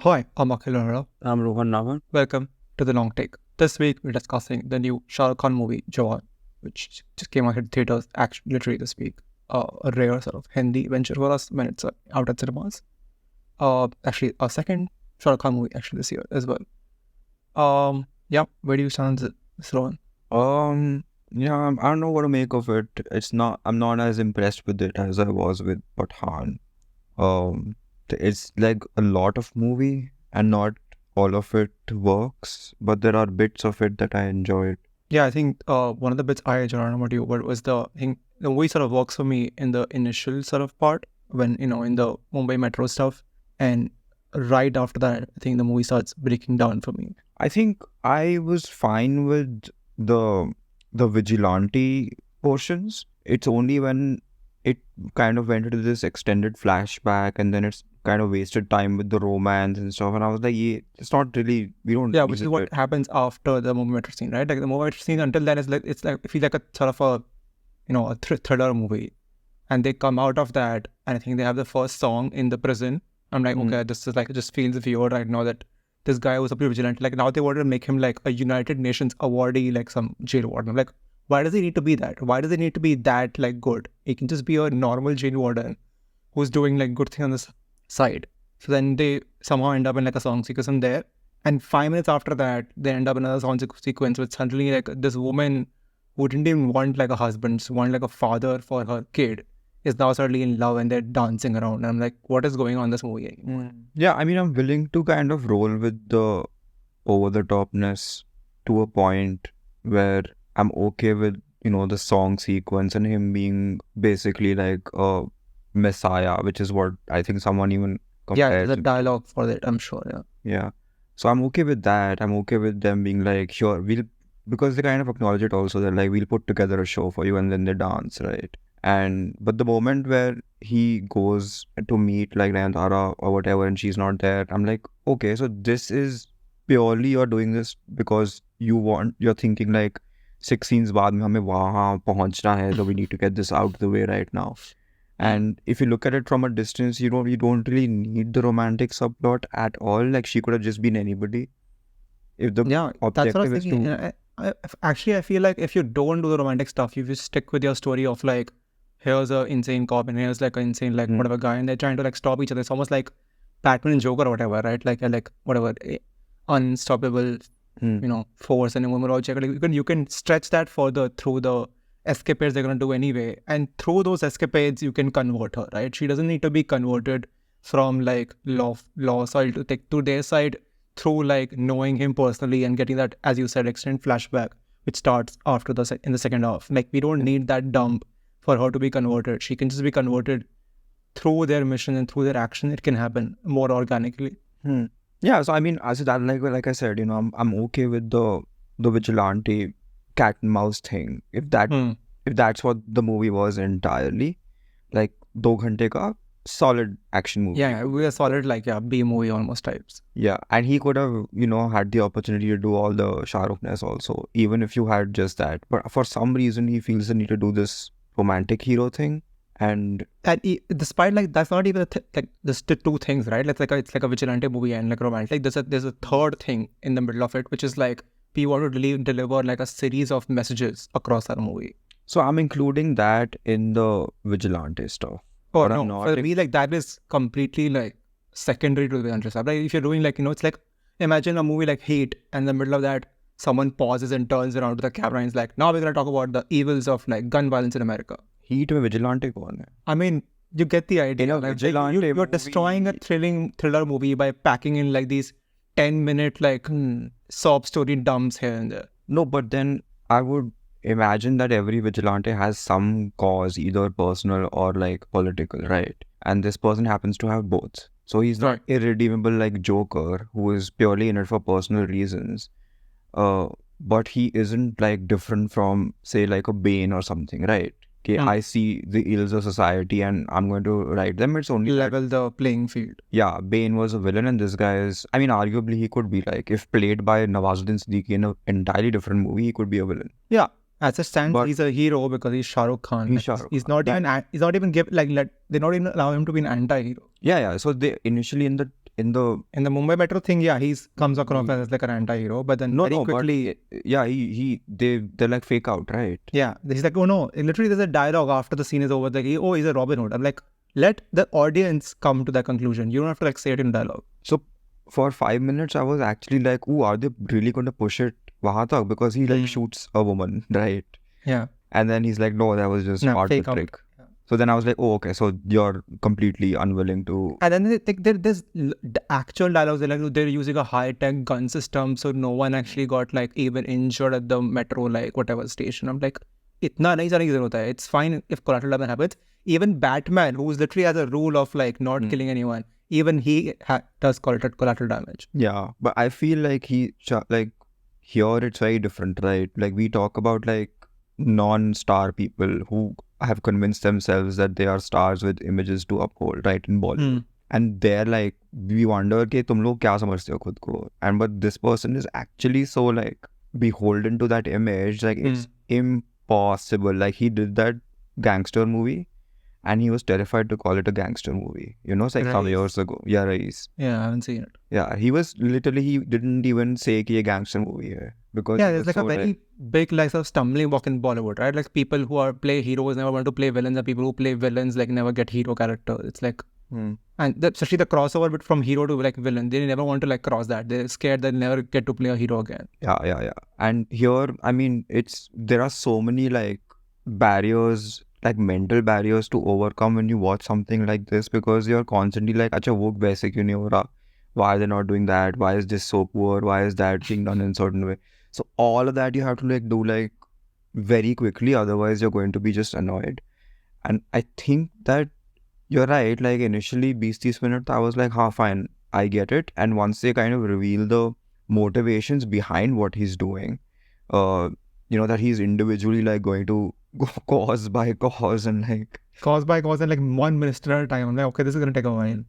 Hi, I'm Akhil. I'm Rohan. Welcome to The Long Take. This week we're discussing the new Shah Rukh Khan movie, Jawan, which just came out in theaters literally this week. A rare sort of Hindi venture for us when it's out at cinemas. Actually, a second Shah Rukh Khan movie actually this year as well. Yeah, where do you stand, Rohan? I don't know what to make of it. I'm not as impressed with it as I was with Pathaan. It's like a lot of movie and not all of it works, but there are bits of it that I enjoyed. Yeah, I think one of the bits I enjoyed, I don't know about you, but was the movie sort of works for me in the initial sort of part when, in the Mumbai metro stuff. And right after that, I think the movie starts breaking down for me. I think I was fine with the vigilante portions. It's only when it kind of went into this extended flashback and then it's kind of wasted time with the romance and stuff. And I was like, yeah, it's not really, we don't. Yeah, which is what happens after the movie metro scene, right? Like the movie metro scene until then is like, it feels like a sort of a, a thriller movie. And they come out of that and I think they have the first song in the prison. I'm like, okay, this is like, it just feels weird right now that this guy was a pretty vigilant. Like now they wanted to make him like a United Nations awardee, like some jail warden. I'm like, why does he need to be that? Why does he need to be that like good? He can just be a normal jail warden who's doing like good thing on the side. So then they somehow end up in like a song sequence in there. And 5 minutes after that, they end up in another song sequence with suddenly like this woman who didn't even want like a husband, she wanted like a father for her kid, is now suddenly in love and they're dancing around. And I'm like, what is going on in this movie? Yeah, I mean, I'm willing to kind of roll with the over-the-topness to a point where I'm okay with, the song sequence and him being basically like a messiah, which is what I think someone even compared. Yeah, there's a dialogue for that, I'm sure, yeah. Yeah. So I'm okay with that. I'm okay with them being like, sure, because they kind of acknowledge it also, that like, we'll put together a show for you and then they dance, right? But the moment where he goes to meet like Nayantara or whatever and she's not there, I'm like, okay, so this is purely you're doing this because you're thinking like 6 scenes बाद में हमें वहाँ पहुँचना है, so we need to get this out of the way right now. And if you look at it from a distance, you don't really need the romantic subplot at all. Like she could have just been anybody. If the that's what I was thinking. I feel like if you don't do the romantic stuff, you just stick with your story of like, here's an insane cop and here's like an insane like whatever guy, and they're trying to like stop each other. It's almost like Batman and Joker or whatever, right? Like whatever unstoppable, force, and women all check. Like, you can stretch that further through the escapades they're gonna do anyway, and through those escapades you can convert her, right? She doesn't need to be converted from like law side to take to their side through like knowing him personally and getting that, as you said, extended flashback which starts after in the second half. Like we don't need that dump for her to be converted. She can just be converted through their mission and through their action. It can happen more organically. Yeah, so I mean, as that like I said, I'm okay with the vigilante cat and mouse thing. If that's what the movie was entirely, like 2 ghante ka solid action movie. Yeah, we are solid like B movie almost types. Yeah, and he could have had the opportunity to do all the Shah Rukhness also, even if you had just that. But for some reason, he feels the need to do this romantic hero thing. And despite like that's not even like there's the 2 things, right? It's like a vigilante movie and like romantic. There's a third thing in the middle of it, which is like we want to deliver like a series of messages across our movie. So I'm including that in the vigilante stuff. Oh no, for me like that is completely like secondary to the vigilante stuff. Like if you're doing like it's like imagine a movie like Heat, and in the middle of that someone pauses and turns around to the camera and is like, now we're gonna talk about the evils of like gun violence in America. Heat में vigilante कौन है? I mean, you get the idea. Like, you're destroying a thriller movie by packing in like these 10-minute like sob story dumps here and there. No, but then I would imagine that every vigilante has some cause, either personal or like political, right? And this person happens to have both. So he's not irredeemable like Joker, who is purely in it for personal reasons. But he isn't like different from, say, like a Bane or something, right? Okay, I see the ills of society and I'm going to write them. It's only level the playing field. Yeah, Bane was a villain and this guy is, I mean, arguably he could be like, if played by Nawazuddin Siddiqui in an entirely different movie, he could be a villain. Yeah, as it stands, he's a hero because he's Shah Rukh Khan. He's not even give like they not even allow him to be an anti-hero. Yeah. So they initially in in the Mumbai Metro thing, yeah, he comes across as like an anti-hero, but then very quickly, yeah, they're like fake out, right? Yeah, he's like, oh no, literally there's a dialogue after the scene is over, like, oh, he's a Robin Hood. I'm like, let the audience come to that conclusion. You don't have to like say it in dialogue. So for 5 minutes, I was actually like, oh, are they really going to push it wahan tak? Because he like shoots a woman, right? Yeah. And then he's like, no, that was just part of the trick. Yeah. So then I was like, oh, okay, so you're completely unwilling to... And then there's the actual dialogues, they're using a high-tech gun system, so no one actually got like even injured at the metro, like whatever station. I'm like, itna nahi jane ki zarurat hai. It's fine if collateral damage happens. Even Batman, who's literally has a rule of like not killing anyone, even he does collateral damage. Yeah, but I feel like here it's very different, right? Like we talk about like non-star people who have convinced themselves that they are stars with images to uphold, right, in Bollywood. And they're like, we wonder कि तुम लोग क्या समझते हो खुद को? And but this person is actually so like beholden to that image, like it's impossible. Like he did that gangster movie and he was terrified to call it a gangster movie. You know, it's like some years ago. Yeah, Rais. Yeah, I haven't seen it. Yeah, he didn't even say कि ये gangster movie है. Because there's like a very big like sort of stumbling block in Bollywood, right? Like people who play heroes never want to play villains, and people who play villains like never get hero character. It's like, and especially the crossover bit from hero to like villain, they never want to like cross that. They're scared they'll never get to play a hero again. Yeah. And here, I mean, there are so many like barriers, like mental barriers to overcome when you watch something like this, because you're constantly like, acha wo waise kyun nahi ho raha? Why are they not doing that? Why is this so poor? Why is that being done in a certain way? So all of that you have to like do like very quickly, otherwise you're going to be just annoyed. And I think that you're right, like initially 20-30 minutes I was like, fine, I get it. And once they kind of reveal the motivations behind what he's doing, you know, that he's individually like going to go cause by cause and like one minister at a time. I'm like, okay, this is going to take a while.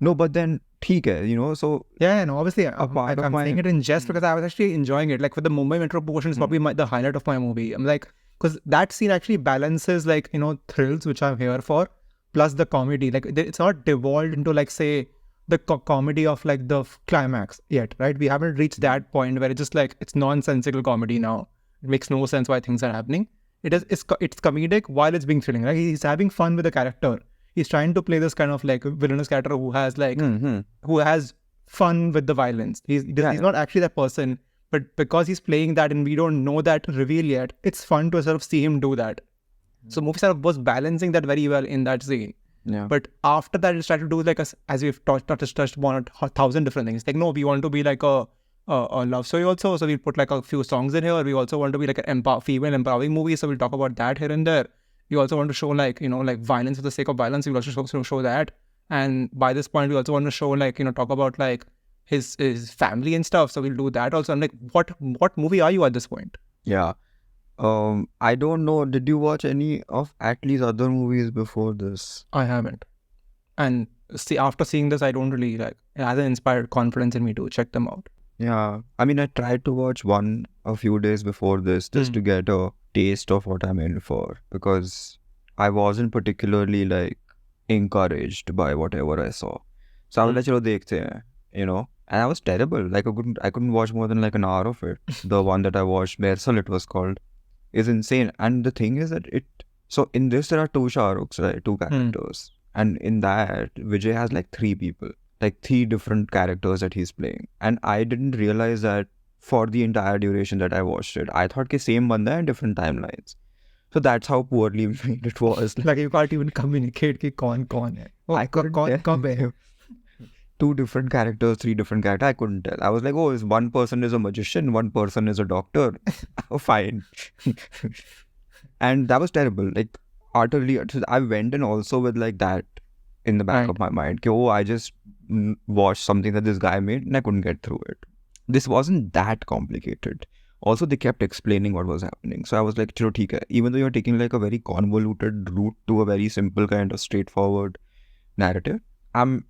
No, but then theek hai, you know, so... Yeah, no, obviously, I'm saying it in jest because I was actually enjoying it. Like, for the Mumbai Metro portion is probably the highlight of my movie. I'm like, because that scene actually balances, like, you know, thrills, which I'm here for, plus the comedy. Like, it's not devolved into, like, say, the comedy of, like, the climax yet, right? We haven't reached that point where it's just, like, it's nonsensical comedy now. It makes no sense why things are happening. It's comedic while it's being thrilling, right? He's having fun with the character. He's trying to play this kind of like villainous character who has like who has fun with the violence. He's not actually that person, but because he's playing that and we don't know that reveal yet, it's fun to sort of see him do that. So movie sort of was balancing that very well in that scene. Yeah. But after that, it's tried to do like as we've touched upon 1,000 different things. Like no, we want to be like a love story also, so we'll put like a few songs in here. We also want to be like an female empowering movie, so we'll talk about that here and there. We also want to show like, you know, like violence for the sake of violence. We'll also show that. And by this point, we also want to show like, you know, talk about like his family and stuff. So we'll do that also. I'm like, what movie are you at this point? Yeah. I don't know. Did you watch any of Atlee's other movies before this? I haven't. And after seeing this, I don't really like, it hasn't inspired confidence in me to check them out. Yeah. I mean, I tried to watch one a few days before this just to get a taste of what I'm in for, because I wasn't particularly like encouraged by whatever I saw. So I was like, chalo dekhte hain, you know, and I was terrible. Like I couldn't watch more than like an hour of it. The one that I watched, Mersal it was called, is insane. And the thing is that so in this there are two Shah Rukhs, right? Two characters. And in that, Vijay has like 3 people, like 3 different characters that he's playing. And I didn't realize that for the entire duration that I watched it. I thought ke same banda and different timelines. So that's how poorly made it was. Like you can't even communicate ki kaun hai. Oh, I couldn't tell. 2 different characters, 3 different characters. I couldn't tell. I was like, oh, one person is a magician, one person is a doctor. Oh, fine. And that was terrible. Like utterly. I went in also with like that in the back of my mind. Ki, oh, I just watched something that this guy made and I couldn't get through it. This wasn't that complicated. Also, they kept explaining what was happening. So I was like, chalo, theek hai. Even though you're taking like a very convoluted route to a very simple kind of straightforward narrative, I'm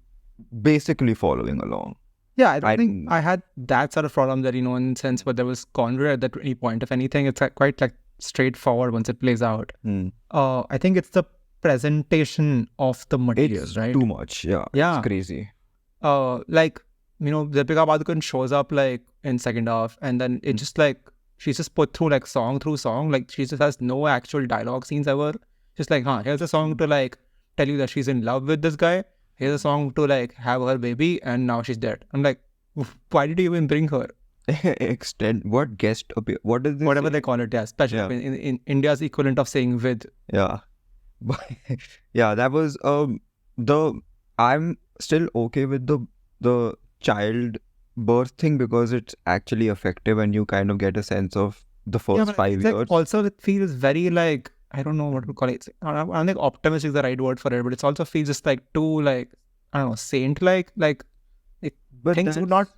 basically following along. Yeah, I don't think I had that sort of problem that, you know, in the sense where there was convoluted at any point. If anything, it's like quite like straightforward once it plays out. I think it's the presentation of the materials, it's right? Too much. Yeah. It's crazy. like, you know, Deepika Padukone shows up like in second half, and then it just like she's just put through like song through song, like she just has no actual dialogue scenes ever. Just like, here's a song to like tell you that she's in love with this guy. Here's a song to like have her baby, and now she's dead. I'm like, why did you even bring her? Extend what guest appear? What is this? Whatever they call it, yeah, special Yeah. in India's equivalent of saying with. Yeah. But yeah, that was the I'm still okay with the child birth thing because it's actually effective and you kind of get a sense of the first but 5 it's years. like also it feels very like, I don't know what to call it. I don't think optimistic is the right word for it, but it's also feels just like too like, I don't know, saint like But things would not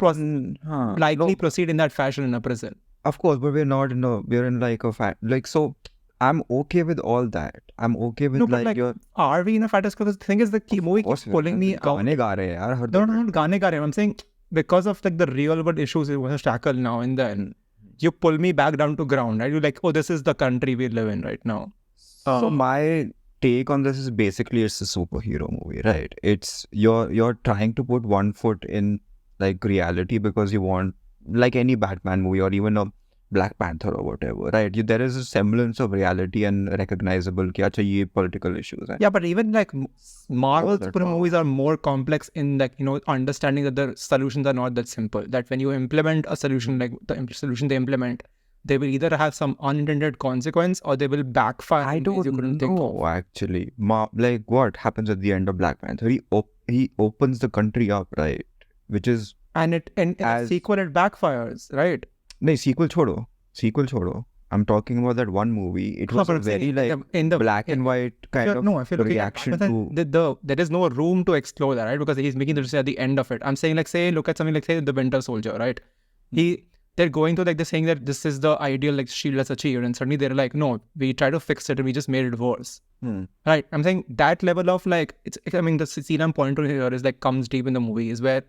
likely proceed in that fashion in a prison. Of course, but we're in like a like, so I'm okay with all that. I'm okay with No, but like, are we in a fattest? Because the thing is, the movie keeps pulling me out. गाने गा रहे हैं यार हर No, not gaane ga rahe hain. I'm saying because of like the real world issues we want to tackle now and then, you pull me back down to ground, right? You're like, oh, this is the country we live in right now. So my take on this is basically it's a superhero movie, right? It's you're trying to put one foot in like reality because you want, like any Batman movie or even a Black Panther or whatever, right? There is a semblance of reality and recognizable कि अच्छा ये political issues हैं. Yeah, but even like Marvel movies are more complex in like, you know, understanding that the solutions are not that simple. That when you implement a solution, like the solution they implement, they will either have some unintended consequence or they will backfire. I don't know actually. Like what happens at the end of Black Panther? He opens the country up, right? Which is and as sequel it backfires, right? No, sequel chodo. I'm talking about that one movie. It was a very like in the black and white kind of reaction to. There is no room to explore that, right? Because he's making the decision at the end of it. I'm saying like, say, look at something like, say, The Winter Soldier, right? They're going to like, they're saying that this is the ideal like shield that's achieved, and suddenly they're like, no, we try to fix it and we just made it worse. Right? I'm saying that level of like, I mean, the scene I'm pointing to here is like comes deep in the movie is where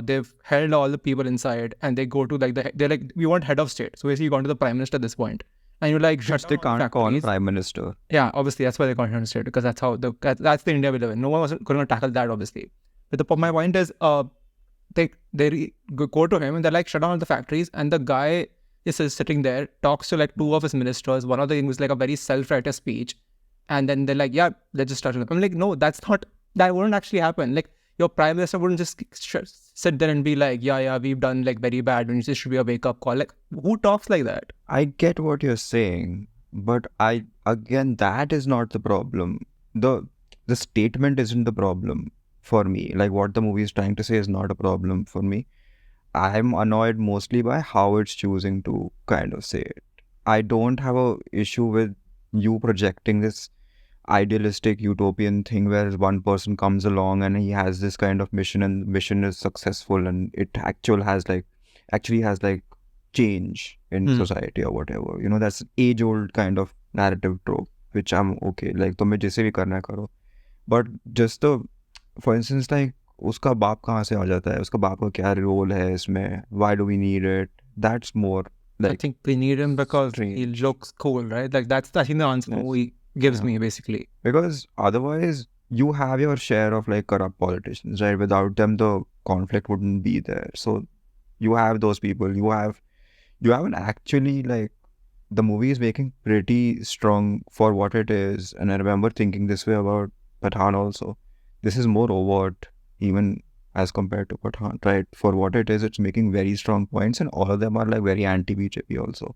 they've held all the people inside and they go to like they're like, we want head of state. So basically you gone to the prime minister at this point and you're like, which they can't call prime minister. Yeah, obviously that's why they call head of state, because that's how that's the India we live in. No one was going to tackle that, obviously. But my point is, they go to him and they're like, shut down all the factories, and the guy is sitting there, talks to like two of his ministers. One of them was like a very self-righteous speech, and then they're like, yeah, let's just start. I'm like, no, that wouldn't actually happen. Like, your prime minister wouldn't just sit there and be like, yeah, we've done like very bad, and this should be a wake-up call. Like, who talks like that? I get what you're saying, but again, that is not the problem. The statement isn't the problem for me. Like, what the movie is trying to say is not a problem for me. I'm annoyed mostly by how it's choosing to kind of say it. I don't have a issue with you projecting this idealistic utopian thing where one person comes along and he has this kind of mission, and the mission is successful and it actually has like change in society or whatever. You know, that's an age-old kind of narrative trope, which I'm okay. Like, तुम्हें जैसे भी करना है करो. But just for instance, like, उसका बाप कहाँ से आ जाता है? उसका बाप का क्या role है इसमें? Why do we need it? That's more like, I think we need him because he looks cool, right? Like, that's I think the answer the movie gives me, basically. Because otherwise you have your share of like corrupt politicians, right? Without them the conflict wouldn't be there. So you have those people. You haven't actually, like, the movie is making pretty strong for what it is. And I remember thinking this way about Pathaan also. This is more overt even as compared to Pathaan, right? For what it is, it's making very strong points, and all of them are like very anti-BJP also.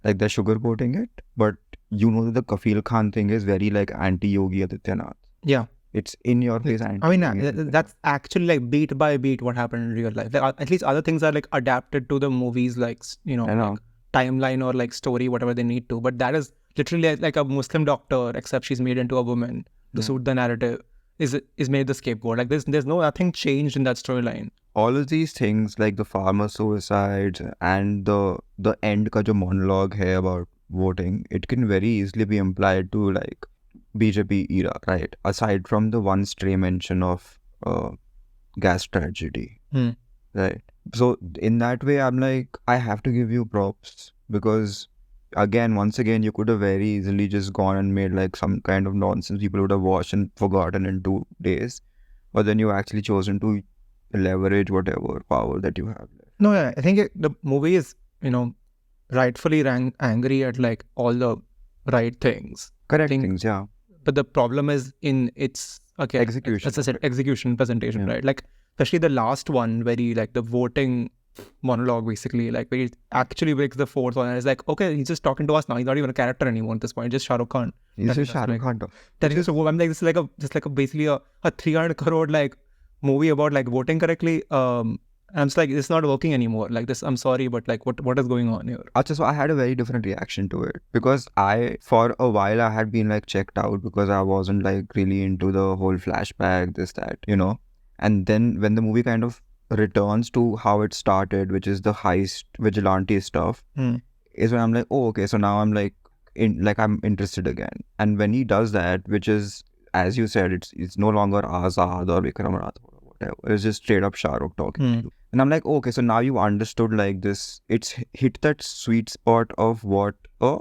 Like, they're sugarcoating it, but you know that the Kafil Khan thing is very like anti-Yogi Adityanath. Yeah. It's in your face. I mean, that's actually like beat by beat what happened in real life. Like, at least other things are like adapted to the movies, like, you know, like timeline or like story, whatever they need to. But that is literally like a Muslim doctor, except she's made into a woman to suit the narrative, is made the scapegoat. Like, there's nothing changed in that storyline. All of these things, like the farmer suicides and the end ka jo monologue hai about voting, it can very easily be implied to like BJP era, right? Aside from the one stray mention of gas tragedy, right? So in that way, I'm like, I have to give you props, because once again, you could have very easily just gone and made like some kind of nonsense people would have watched and forgotten in 2 days, but then you actually chosen to leverage whatever power that you have. No, yeah, I think the movie is, rightfully angry at like all the right things. Correct think- things, yeah. But the problem is in its Execution as I said, of it. execution, presentation, Yeah. right? Like especially the last one, where he like the voting monologue, basically, like where he actually breaks the fourth one and it's like, okay, he's just talking to us now. He's not even a character anymore at this point. Just Shah Rukh Khan. He's Telling just us, Shah Rukh like, Khan. telling us to go. I'm like, this is like a basically a 300 crore like movie about like voting correctly. I'm just like, it's not working anymore. Like this, I'm sorry, but like what is going on here? Achha, so I had a very different reaction to it because for a while, I had been like checked out because I wasn't like really into the whole flashback, this, that, And then when the movie kind of returns to how it started, which is the heist vigilante stuff, is when I'm like, oh, okay, so now I'm like, I'm interested again. And when he does that, which is, as you said, it's no longer Azad or Vikram Rathore or whatever. It's just straight up Shah Rukh talking to you. And I'm like, oh, okay, so now you understood like this. It's hit that sweet spot of what a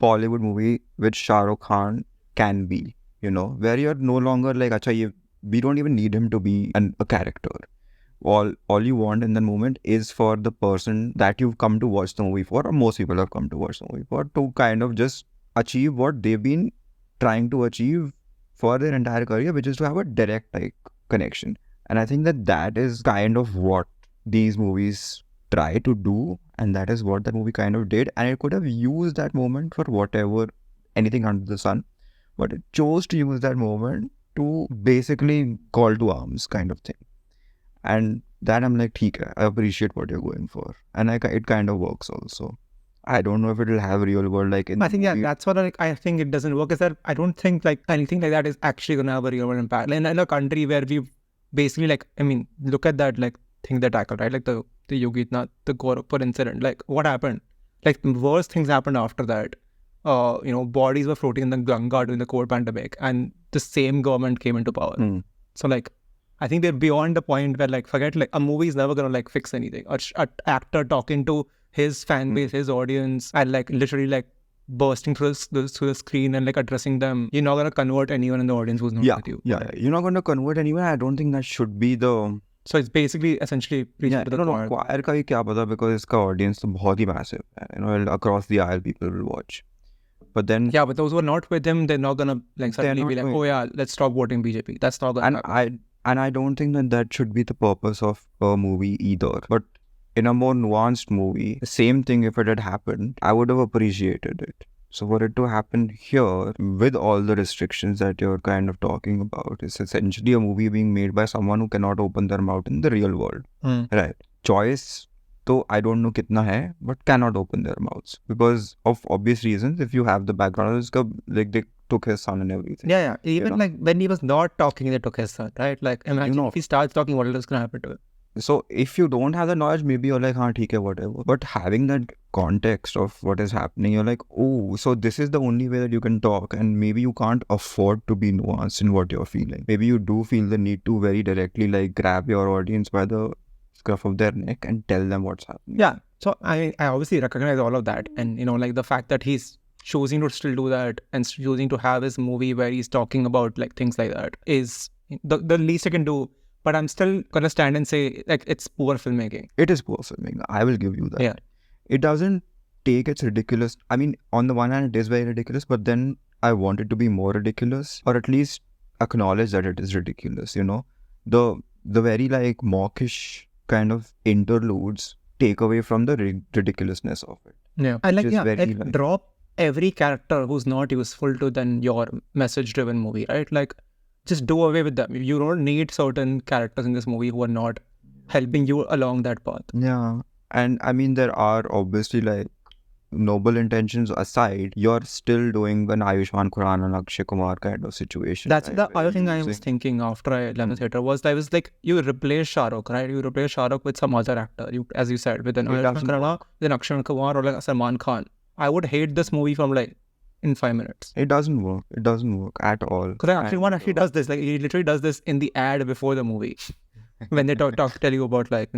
Bollywood movie with Shah Rukh Khan can be, where you're no longer like, acha, we don't even need him to be a character. All you want in that moment is for the person that you've come to watch the movie for, or most people have come to watch the movie for, to kind of just achieve what they've been trying to achieve for their entire career, which is to have a direct like connection. And I think that is kind of what these movies try to do, and that is what that movie kind of did. And it could have used that moment for whatever, anything under the sun, but it chose to use that moment to basically call to arms kind of thing. And that I'm like, theek hai, I appreciate what you're going for, and it kind of works also. I don't know if it will have real world like. I think that's what I think it doesn't work. Is that I don't think like anything like that is actually gonna have a real world impact. And in a country where we've basically like, I mean, look at that like thing they tackled, right? Like the Yogitnath, the Gorakhpur incident. Like what happened? Like worse things happened after that. Bodies were floating in the Ganga during the COVID pandemic, and the same government came into power. So like, I think they're beyond the point where like, forget like a movie is never gonna like fix anything. An actor talking to his fan base, his audience, and like literally like bursting through the screen and like addressing them. You're not gonna convert anyone in the audience who's not with you. Yeah. You're not gonna convert anyone. I don't think that should be the. So it's basically essentially preaching to the choir. Choir का ही क्या पता, because इसका audience तो बहुत ही massive है. Across the aisle people will watch. But then but those who are not with him, they're not gonna like suddenly be like, oh yeah, let's stop voting BJP. That's not gonna happen. And I don't think that should be the purpose of a movie either. But in a more nuanced movie, the same thing, if it had happened, I would have appreciated it. So for it to happen here, with all the restrictions that you're kind of talking about, it's essentially a movie being made by someone who cannot open their mouth in the real world. Right. Choice, though I don't know kitna hai, but cannot open their mouths. Because of obvious reasons, if you have the background, like they took his son and everything. Yeah. Even like when he was not talking, they took his son, right? Like imagine if he starts talking, what is going to happen to him? So if you don't have the knowledge, maybe you're like, theek hai, whatever. But having that context of what is happening, you're like, oh, so this is the only way that you can talk, and maybe you can't afford to be nuanced in what you're feeling. Maybe you do feel the need to very directly like grab your audience by the scruff of their neck and tell them what's happening. Yeah. So I obviously recognize all of that, and like the fact that he's choosing to still do that and choosing to have his movie where he's talking about like things like that is the least I can do. But I'm still gonna stand and say like it's poor filmmaking. It is poor filmmaking. I will give you that. Yeah. It doesn't take its ridiculous. I mean, on the one hand, it is very ridiculous, but then I want it to be more ridiculous, or at least acknowledge that it is ridiculous. The very like mawkish kind of interludes take away from the ridiculousness of it. Yeah. I like drop every character who's not useful to then your message-driven movie, right? Like, just do away with them. You don't need certain characters in this movie who are not helping you along that path. Yeah. And I mean, there are obviously like noble intentions aside, you're still doing an Ayushmann Khurrana and Akshay Kumar kind of situation. That's the other thing I was thinking after I left the theatre was like, you replace Shah Rukh, right? You replace Shah Rukh with some other actor. As you said, with an Ayushmann Khurrana, then Akshay Kumar or like Salman Khan. I would hate this movie from like in 5 minutes. It doesn't work. It doesn't work at all. Because Akshay Kumar actually does this. Like he literally does this in the ad before the movie, when they tell you about like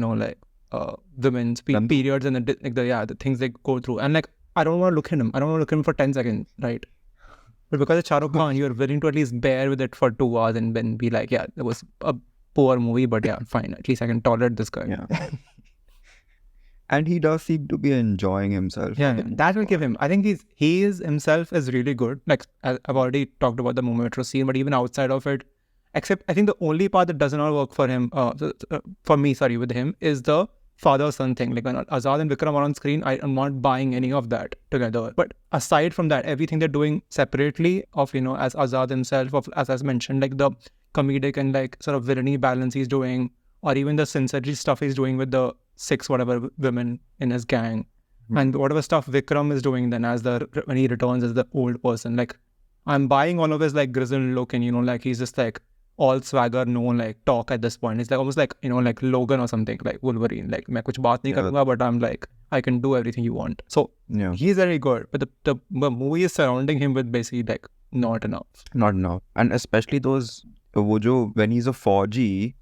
women's periods and the things they go through. And like I don't want to look at him. I don't want to look at him for 10 seconds, right? But because it's Shah Rukh Khan, you're willing to at least bear with it for 2 hours and then be like, yeah, there was a poor movie, but yeah, fine. At least I can tolerate this guy. Yeah. And he does seem to be enjoying himself. Yeah, that will give him. I think he is himself is really good. Like I've already talked about the metro scene, but even outside of it, except I think the only part that does not work for him, for me, sorry, with him, is the father-son thing. Like when Azad and Vikram are on screen, I am not buying any of that together. But aside from that, everything they're doing separately of, as Azad himself, as mentioned, like the comedic and like sort of villainy balance he's doing, or even the sincerity stuff he's doing with the 6 whatever women in his gang, and whatever stuff Vikram is doing then when he returns as the old person. Like I'm buying all of his like grizzled look, and like he's just like all swagger, no like talk at this point. It's like almost like like Logan or something, like Wolverine. Like मैं कुछ बात नहीं करूँगा, but I'm like I can do everything you want. So he's very good, but the movie is surrounding him with basically like not enough. Not enough, and especially those when he's a Fauji.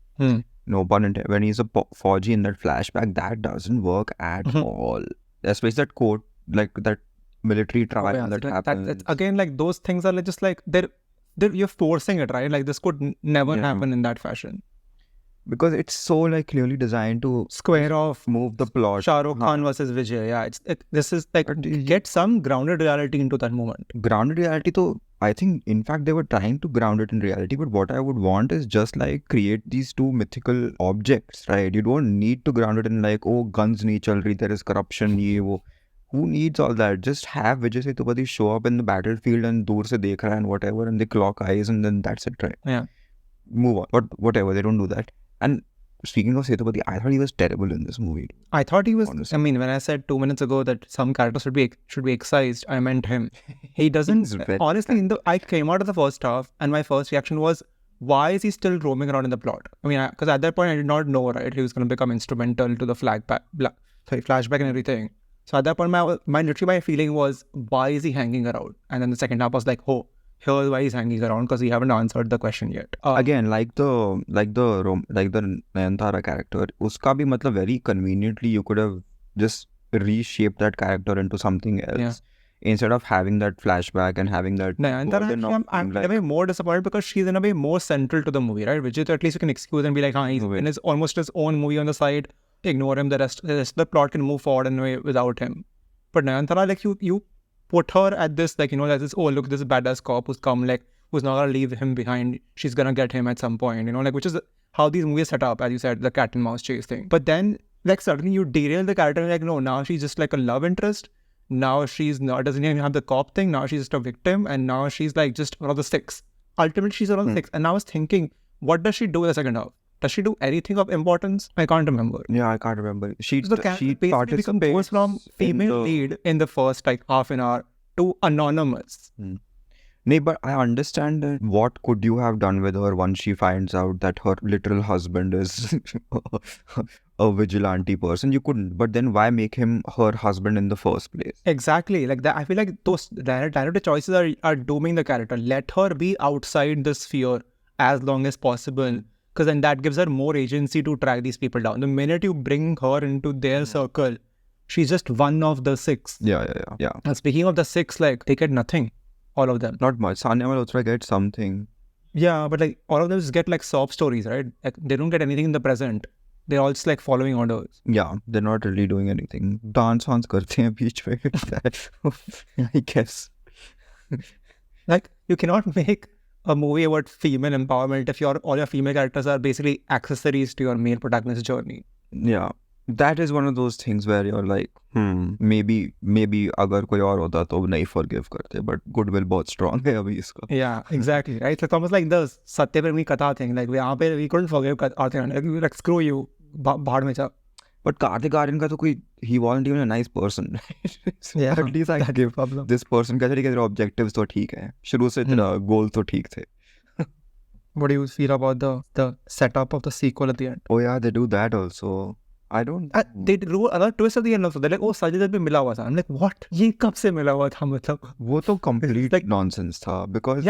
No pun intended. When he's a Fauji in that flashback, that doesn't work at all. Especially that quote, like that military trial that happens. That's, again, like those things are like just like you're forcing it, right? Like this could never happen in that fashion. Because it's so like clearly designed to square off, move the plot. Shah Rukh Khan versus Vijay. Yeah, this is like get some grounded reality into that moment. Grounded reality, though. I think, in fact, they were trying to ground it in reality, but what I would want is just like create these two mythical objects, right? You don't need to ground it in like, oh, guns nahi chal rahi, there is corruption, ye wo. Who needs all that? Just have Vijay Sethupathi show up in the battlefield and dur se dekh raha and whatever, and they clock eyes and then that's it, right? Yeah. Move on. But whatever, they don't do that. And speaking of Sethupathi, I thought he was terrible in this movie. I thought he was, honestly. I mean, when I said 2 minutes ago that some characters should be excised, I meant him. He doesn't, honestly, I came out of the first half and my first reaction was, why is he still roaming around in the plot? I mean, because at that point I did not know, right, he was going to become instrumental to the flashback and everything. So at that point, my feeling was, why is he hanging around? And then the second half was like, oh, here's why he's hanging around, because he haven't answered the question yet. Again, like the Nayanthara character, uska bhi matlab very conveniently you could have just reshaped that character into something else instead of having that flashback and having that. Nayanthara, I'm in a way more disappointed because she's in a way more central to the movie, right? Vijay, at least you can excuse and be like, he's in almost his own movie on the side. Ignore him. The rest of the plot can move forward in a way without him. But Nayanthara, like you put her at this, like, as this, oh, look, this badass cop who's come, like, who's not going to leave him behind. She's going to get him at some point, like, which is how these movies set up, as you said, the cat and mouse chase thing. But then, like, suddenly you derail the character, like, no, now she's just like a love interest. Now she's not, doesn't even have the cop thing. Now she's just a victim. And now she's like just one of the 6. Ultimately, she's one of the 6. And now I was thinking, what does she do in the second half? Does she do anything of importance? I can't remember. Yeah, I can't remember. She participates goes from female lead in the first like half an hour to anonymous. No, but I understand that what could you have done with her once she finds out that her literal husband is a vigilante person? You couldn't. But then why make him her husband in the first place? Exactly. Like that. I feel like those director choices are dooming the character. Let her be outside the sphere as long as possible, because then that gives her more agency to track these people down. The minute you bring her into their circle, she's just one of the 6. Yeah. And speaking of the 6, like, they get nothing. All of them. Not much. Sanya Malhotra gets something. Yeah, but like all of them just get like sob stories, right? Like they don't get anything in the present. They're all just like following orders. Yeah, they're not really doing anything. Dance karte hain beech mein. I guess. Like you cannot make a movie about female empowerment if all your female characters are basically accessories to your male protagonist's journey. Yeah. That is one of those things where you're like, maybe agar koi aur hota to nahi forgive karte, but goodwill bahut strong hai abhi iska. Yeah, exactly, right? So it's almost like the Satyapremi Katha thing. Like we couldn't forgive Arthan. Like screw you, bahar mein cha. But Kartik Aaryan ka to he wasn't even a nice person. So yeah, at least I give problem. This person ka their objectives to theek hai. Shuru se tera goal to theek the. What do you feel about the setup of the sequel at the end? Oh yeah, they do that also. I don't. They do another twist at the end also. They're like, oh, Sajid bhi mila hua tha. I'm like, what? Ye kab se mila hua tha? Matlab, wo to complete like nonsense tha, because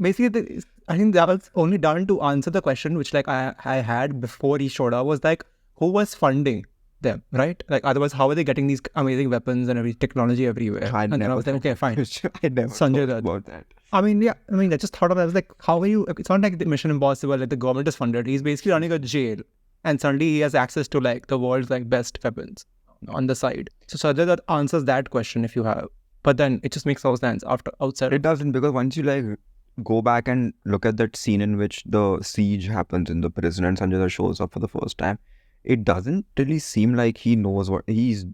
basically I think that was only done to answer the question which like I had before he showed up, was like, who was funding them, right? Like otherwise, how are they getting these amazing weapons and every technology everywhere? I was like, okay, fine. I never Sanjay thought about that. I mean, I just thought of it. I was like, how are you? It's not like the Mission Impossible, like the government is funded. He's basically running a jail, and suddenly he has access to like the world's like best weapons on the side. So that answers that question if you have. But then it just makes no sense outside. It doesn't, because once you like go back and look at that scene in which the siege happens in the prison and Sanjay Dutt shows up for the first time, it doesn't really seem like he knows what he's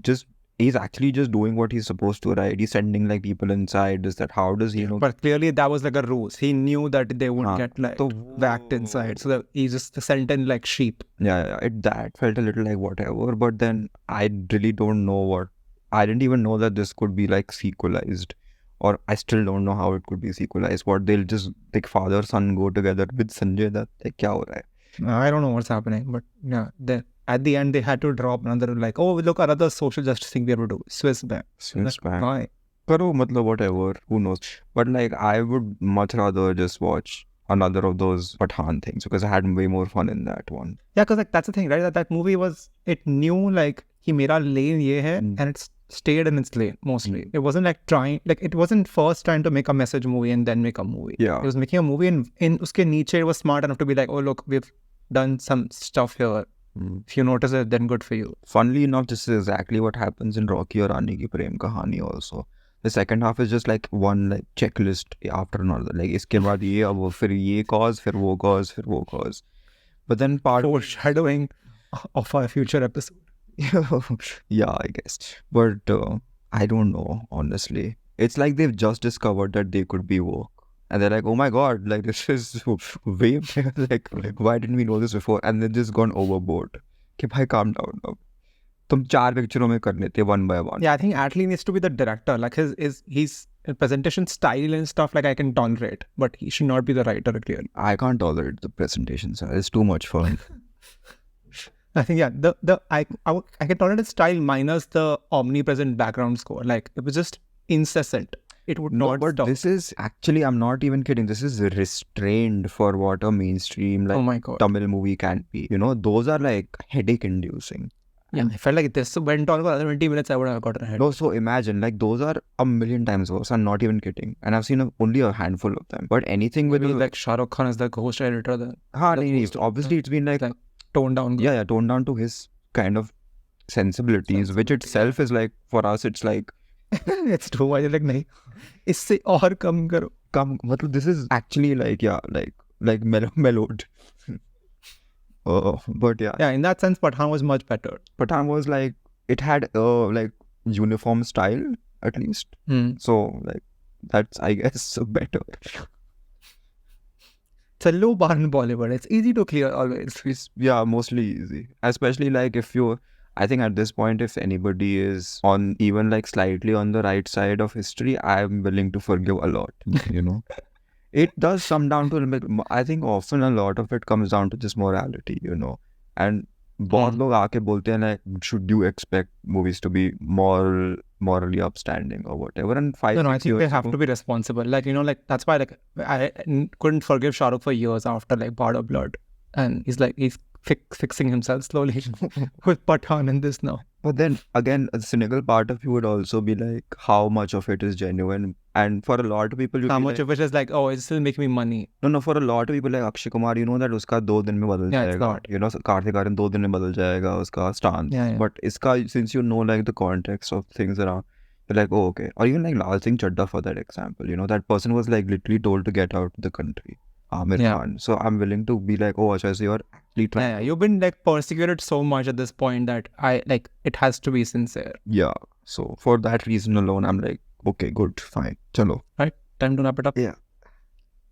actually just doing what he's supposed to, right? He's sending like people inside. Is that how does he know? But clearly that was like a ruse. He knew that they wouldn't get like whacked inside. So he just sent in like sheep. Yeah. That felt a little like whatever. But then I really don't know what. I didn't even know that this could be like sequelized. Or I still don't know how it could be sequelized. What, they'll just like father son go together with Sanjay Dutt? Like, kya ho raha hai? I don't know what's happening, but yeah, at the end they had to drop another like, oh look, another social justice thing we have to do. Swiss bank. Why? Karo, matlab whatever, who knows? But like, I would much rather just watch another of those Pathaan things, because I had way more fun in that one. Yeah, because like that's the thing, right? That movie it knew like he mera lane ye hai, and it's stayed in its lane mostly. It wasn't like it wasn't first trying to make a message movie and then make a movie. Yeah. It was making a movie, and in uske niche it was smart enough to be like, oh look, we've done some stuff here. If you notice it, then good for you. Funnily enough, this is exactly what happens in Rocky or Rani Ki Prem Kahani also. The second half is just like one like checklist after another. Like, iske baad ye, ab wo, fir ye cause, fir wo cause, fir wo cause. But then foreshadowing of our future episode. Yeah, I guess. But I don't know, honestly. It's like they've just discovered that they could be woke. And they're like, oh my God, like this is way better. Like, why didn't we know this before? And then just gone overboard. Okay, bhai, calm down now. Tum 4 pictures mein kar lete one by one. Yeah, I think Atlee needs to be the director. Like his presentation style and stuff, like I can tolerate, but he should not be the writer clearly. I can't tolerate the presentation style. It's too much fun. I think I can tolerate the style minus the omnipresent background score. Like it was just incessant. It would not stop. This is actually, I'm not even kidding. This is restrained for what a mainstream like oh my God. Tamil movie can be. You know, those are like headache inducing. Yeah, I felt like this went on for another 20 minutes, I would have gotten a headache. No, so imagine, like those are a million times worse. I'm not even kidding. And I've seen only a handful of them. But anything with like Shah Rukh Khan is the ghost editor. Obviously it's been like toned down. Yeah, toned down to his kind of sensibilities, which itself is like, for us, it's like, it's true. Why like nahi? Isse aur kam karo. This is actually like, yeah, like mellowed. But yeah, in that sense, Pathaan was much better. Pathaan was like, it had like uniform style at least. So like that's, I guess, better. It's a low bar in Bollywood. It's easy to clear always. Yeah, mostly easy. Especially like if you, I think at this point, if anybody is on even like slightly on the right side of history, I'm willing to forgive a lot, you know. It does come down to, I think often a lot of it comes down to just morality, you know. And बहुत लोग आके बोलते हैं like, should you expect movies to be morally upstanding or whatever? And I think they have to be responsible. Like, you know, like that's why like I couldn't forgive Shah Rukh for years after like Bad of Blood, and he's fixing himself slowly with Pathaan in this now. But then again, a cynical part of you would also be like, how much of it is genuine? And for a lot of people, how much of it is like, oh, it's still making me money? No, for a lot of people like Akshay Kumar, you know that uska 2 din mein badal jayega. You know, Karthik Aaryan 2 din mein badal jayega uska stance. Yeah. But iska, since you know like the context of things around, you're like, oh, okay. Or even like Lal Singh Chadda for that example. You know, that person was like literally told to get out of the country. Amir Khan. So I'm willing to be like, oh, Asha, so you're actually trying. Yeah, you've been like persecuted so much at this point that it has to be sincere. Yeah. So for that reason alone, I'm like, okay, good, fine. Chalo. Right, time to wrap it up. Yeah.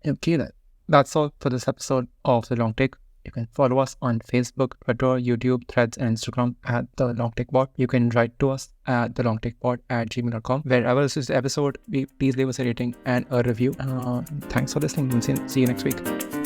Okay then. That's all for this episode of The Long Take. You can follow us on Facebook, Twitter, YouTube, Threads, and Instagram at The Long Take Pod. You can write to us at thelongtakepod@gmail.com. Wherever this is the episode, please leave us a rating and a review. Thanks for listening. See you next week.